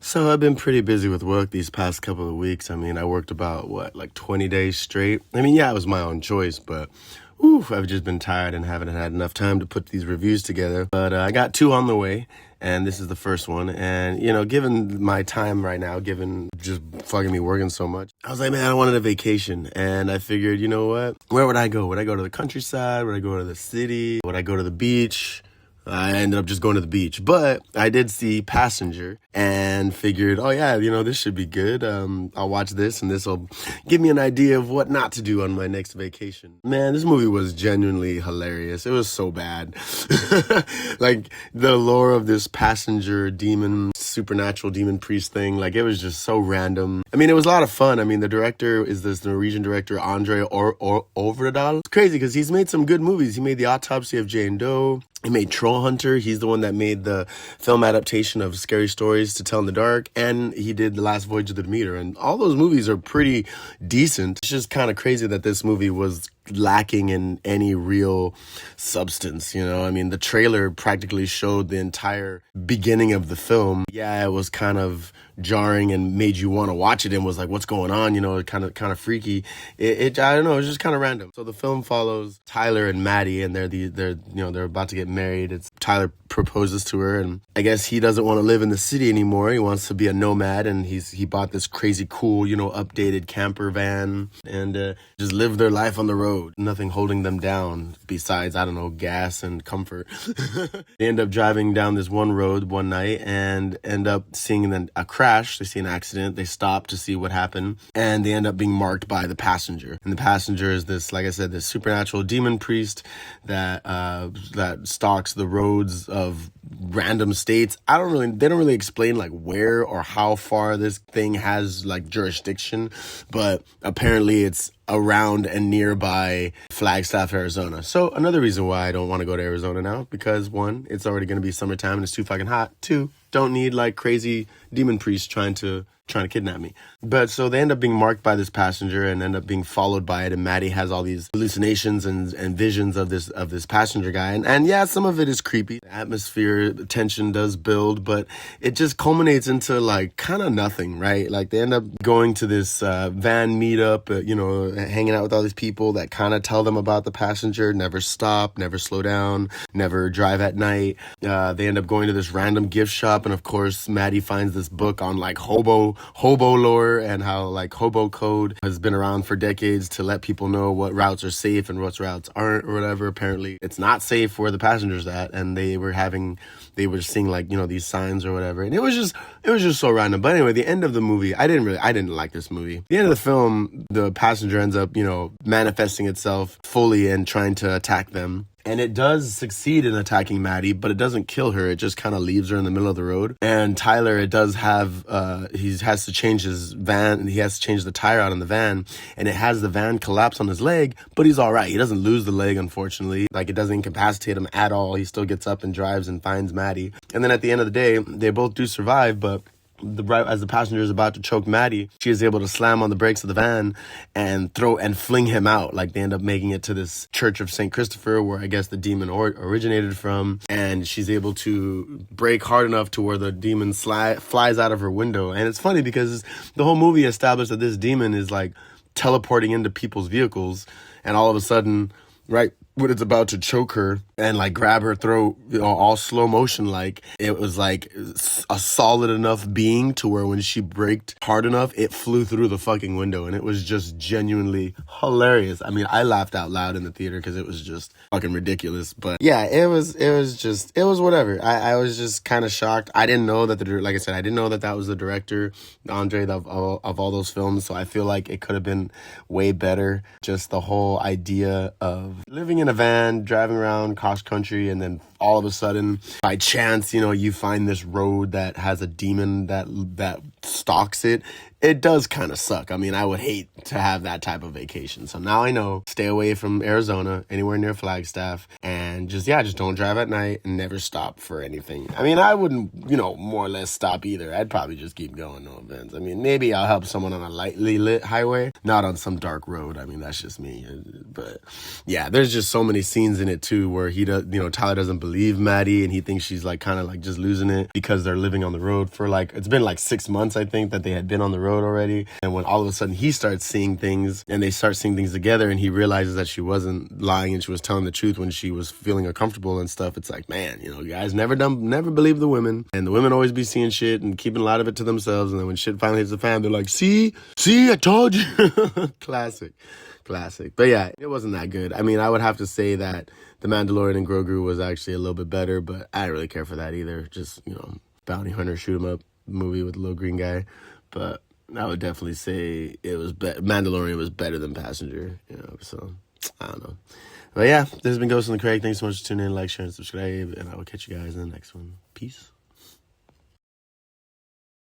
So I've been pretty busy with work these past couple of weeks. I mean, I worked about like 20 days straight. I mean, yeah, it was my own choice, but I've just been tired and haven't had enough time to put these reviews together. But I got two on the way, and this is the first one. And, given my time right now, given just fucking me working so much, I was like, man, I wanted a vacation. And I figured, you know what? Where would I go? Would I go to the countryside? Would I go to the city? Would I go to the beach? I ended up just going to the beach, but I did see Passenger and figured, oh yeah, this should be good. I'll watch this and this will give me an idea of what not to do on my next vacation. Man, this movie was genuinely hilarious. It was so bad. Like the lore of this passenger demon, supernatural demon priest thing, like it was just so random. I mean, it was a lot of fun. I mean, the director is this Norwegian director, Andre Ovredal. It's crazy because he's made some good movies. He made The Autopsy of Jane Doe. He made Troll Hunter. He's the one that made the film adaptation of Scary Stories to Tell in the Dark. And he did The Last Voyage of the Demeter. And all those movies are pretty decent. It's just kind of crazy that this movie was lacking in any real substance, I mean, the trailer practically showed the entire beginning of the film. Yeah, it was kind of jarring and made you want to watch it and was like, what's going on? Kind of freaky. I don't know, it was just kind of random. So the film follows Tyler and Maddie, and they're about to get married. It's Tyler proposes to her, and I guess he doesn't want to live in the city anymore. He wants to be a nomad, and he bought this crazy cool, updated camper van and just live their life on the road. Nothing holding them down besides, I don't know, gas and comfort. They end up driving down this one road one night and end up seeing a crash. They see an accident. They stop to see what happened, and they end up being marked by the passenger. And the passenger is this, like I said, this supernatural demon priest that stalks the roads of random states. They don't really explain like where or how far this thing has like jurisdiction, but apparently it's around and nearby Flagstaff, Arizona. So another reason why I don't want to go to Arizona now, because one, it's already going to be summertime and it's too fucking hot. Two, don't need like crazy demon priests trying to kidnap me. But so they end up being marked by this passenger and end up being followed by it. And Maddie has all these hallucinations and visions of this passenger guy. And yeah, some of it is creepy. The atmosphere, the tension does build, but it just culminates into like kind of nothing, right? Like they end up going to this van meetup, hanging out with all these people that kind of tell them about the passenger, never stop, never slow down, never drive at night. They end up going to this random gift shop. And of course, Maddie finds this book on like hobo lore and how like hobo code has been around for decades to let people know what routes are safe and what routes aren't or whatever. Apparently it's not safe where the passenger's at, and they were seeing like, these signs or whatever. And it was just so random. But anyway, the end of the movie, I didn't like this movie. The end of the film, the passenger ends up, manifesting itself fully and trying to attack them. And it does succeed in attacking Maddie, but it doesn't kill her. It just kind of leaves her in the middle of the road. And Tyler, it does have, he has to change his van, and he has to change the tire out on the van, and it has the van collapse on his leg, but he's all right. He doesn't lose the leg, unfortunately. Like, it doesn't incapacitate him at all. He still gets up and drives and finds Maddie. And then at the end of the day, they both do survive, but as the passenger is about to choke Maddie, she is able to slam on the brakes of the van and fling him out. Like they end up making it to this church of St. Christopher, where I guess the demon originated from, and she's able to brake hard enough to where the demon flies out of her window. And it's funny because the whole movie established that this demon is like teleporting into people's vehicles, and all of a sudden, right when it's about to choke her and like grab her throat, all slow motion, like it was like a solid enough being to where when she braked hard enough, it flew through the fucking window, and it was just genuinely hilarious. I mean, I laughed out loud in the theater because it was just fucking ridiculous. But yeah, it was whatever. I was just kind of shocked. I didn't know that like I said, I didn't know that was the director, Andre, of all those films. So I feel like it could have been way better. Just the whole idea of living in a van, driving around cross country, and then all of a sudden, by chance, you find this road that has a demon that stalks it, it does kind of suck. I mean, I would hate to have that type of vacation. So now I know, stay away from Arizona, anywhere near Flagstaff, and just don't drive at night and never stop for anything. I mean, I wouldn't, more or less stop either. I'd probably just keep going, no offense. I mean, maybe I'll help someone on a lightly lit highway, not on some dark road. I mean, that's just me. But yeah, there's just so many scenes in it too where he does, Tyler doesn't believe Maddie and he thinks she's like kind of like just losing it because they're living on the road for like, it's been like 6 months, I think, that they had been on the road already. And when all of a sudden he starts seeing things and they start seeing things together and he realizes that she wasn't lying and she was telling the truth when she was feeling uncomfortable and stuff, it's like, man, guys never believe the women, and the women always be seeing shit and keeping a lot of it to themselves, and then when shit finally hits the fan, they're like, see, I told you. Classic. But yeah, it wasn't that good. I mean, I would have to say that The Mandalorian and Grogu was actually a little bit better, but I didn't really care for that either. Just, bounty hunter, shoot 'em up movie with the little green guy. But I would definitely say it was Mandalorian was better than Passenger, so I don't know. But yeah, this has been Ghost and the Craig. Thanks so much for tuning in, like, share, and subscribe, and I will catch you guys in the next one. Peace.